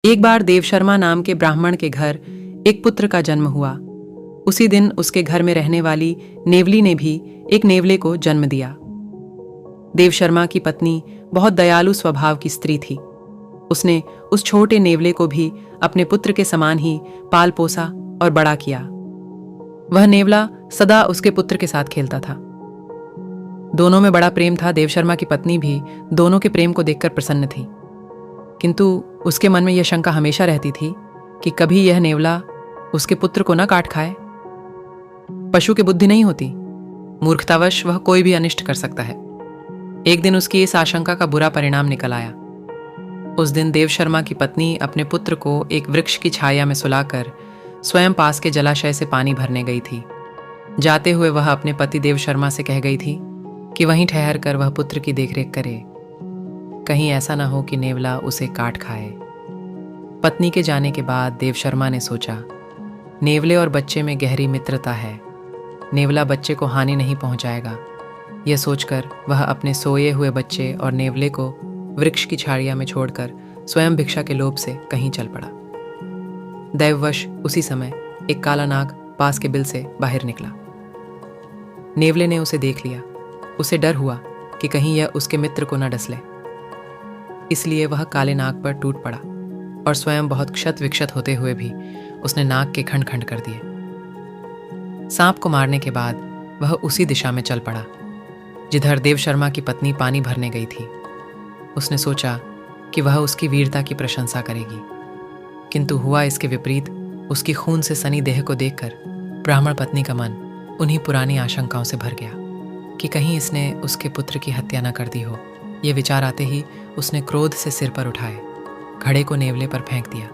एक बार देव शर्मा नाम के ब्राह्मण के घर एक पुत्र का जन्म हुआ। उसी दिन उसके घर में रहने वाली नेवली ने भी एक नेवले को जन्म दिया। देव शर्मा की पत्नी बहुत दयालु स्वभाव की स्त्री थी। उसने उस छोटे नेवले को भी अपने पुत्र के समान ही पाल पोसा और बड़ा किया। वह नेवला सदा उसके पुत्र के साथ खेलता था। दोनों में बड़ा प्रेम था। देव शर्मा की पत्नी भी दोनों के प्रेम को देखकर प्रसन्न थी, किंतु उसके मन में यह शंका हमेशा रहती थी कि कभी यह नेवला उसके पुत्र को न काट खाए। पशु की बुद्धि नहीं होती, मूर्खतावश वह कोई भी अनिष्ट कर सकता है। एक दिन उसकी इस आशंका का बुरा परिणाम निकल आया। उस दिन देव शर्मा की पत्नी अपने पुत्र को एक वृक्ष की छाया में सुलाकर स्वयं पास के जलाशय से पानी भरने गई थी। जाते हुए वह अपने पति देव शर्मा से कह गई थी कि वहीं ठहर कर वह पुत्र की देखरेख करे, कहीं ऐसा ना हो कि नेवला उसे काट खाए। पत्नी के जाने के बाद देव शर्मा ने सोचा, नेवले और बच्चे में गहरी मित्रता है, नेवला बच्चे को हानि नहीं पहुंचाएगा। यह सोचकर वह अपने सोए हुए बच्चे और नेवले को वृक्ष की छाया में छोड़कर स्वयं भिक्षा के लोभ से कहीं चल पड़ा। दैववश उसी समय एक काला नाग पास के बिल से बाहर निकला। नेवले ने उसे देख लिया। उसे डर हुआ कि कहीं यह उसके मित्र को न डस ले, इसलिए वह काले नाग पर टूट पड़ा और स्वयं बहुत क्षत विक्षत होते हुए भी उसने नाग के खंड खंड कर दिए। सांप को मारने के बाद वह उसी दिशा में चल पड़ा जिधर देव शर्मा की पत्नी पानी भरने गई थी। उसने सोचा कि वह उसकी वीरता की प्रशंसा करेगी, किंतु हुआ इसके विपरीत। उसकी खून से सनी देह को देखकर ब्राह्मण पत्नी का मन उन्हीं पुरानी आशंकाओं से भर गया कि कहीं इसने उसके पुत्र की हत्या न कर दी हो। यह विचार आते ही उसने क्रोध से सिर पर उठाए घड़े को नेवले पर फेंक दिया।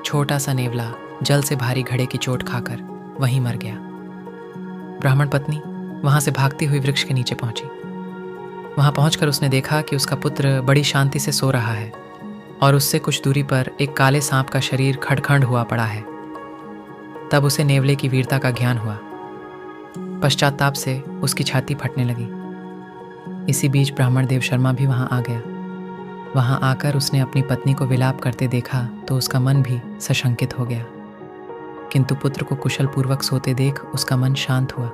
छोटा सा नेवला जल से भारी घड़े की चोट खाकर वहीं मर गया। ब्राह्मण पत्नी वहां से भागती हुई वृक्ष के नीचे पहुंची। वहां पहुंचकर उसने देखा कि उसका पुत्र बड़ी शांति से सो रहा है और उससे कुछ दूरी पर एक काले सांप का शरीर खड़खंड हुआ पड़ा है। तब उसे नेवले की वीरता का ज्ञान हुआ। पश्चाताप से उसकी छाती फटने लगी। इसी बीच ब्राह्मण देव शर्मा भी वहां आ गया। वहां आकर उसने अपनी पत्नी को विलाप करते देखा तो उसका मन भी सशंकित हो गया, किंतु पुत्र को कुशल पूर्वक सोते देख उसका मन शांत हुआ।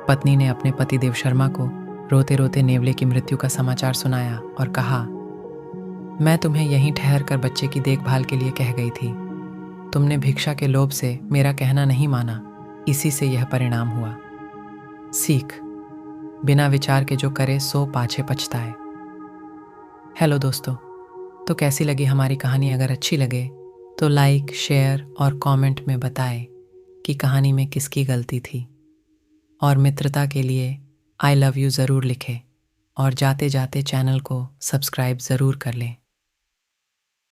पत्नी ने अपने पति देव शर्मा को रोते रोते नेवले की मृत्यु का समाचार सुनाया और कहा, मैं तुम्हें यहीं ठहर कर बच्चे की देखभाल के लिए कह गई थी। तुमने भिक्षा के लोभ से मेरा कहना नहीं माना, इसी से यह परिणाम हुआ। सीख, बिना विचार के जो करे सो पाछे पछताए। हेलो दोस्तों, तो कैसी लगी हमारी कहानी? अगर अच्छी लगे तो लाइक, शेयर और कमेंट में बताएं कि कहानी में किसकी गलती थी। और मित्रता के लिए आई लव यू ज़रूर लिखें और जाते जाते चैनल को सब्सक्राइब ज़रूर कर लें।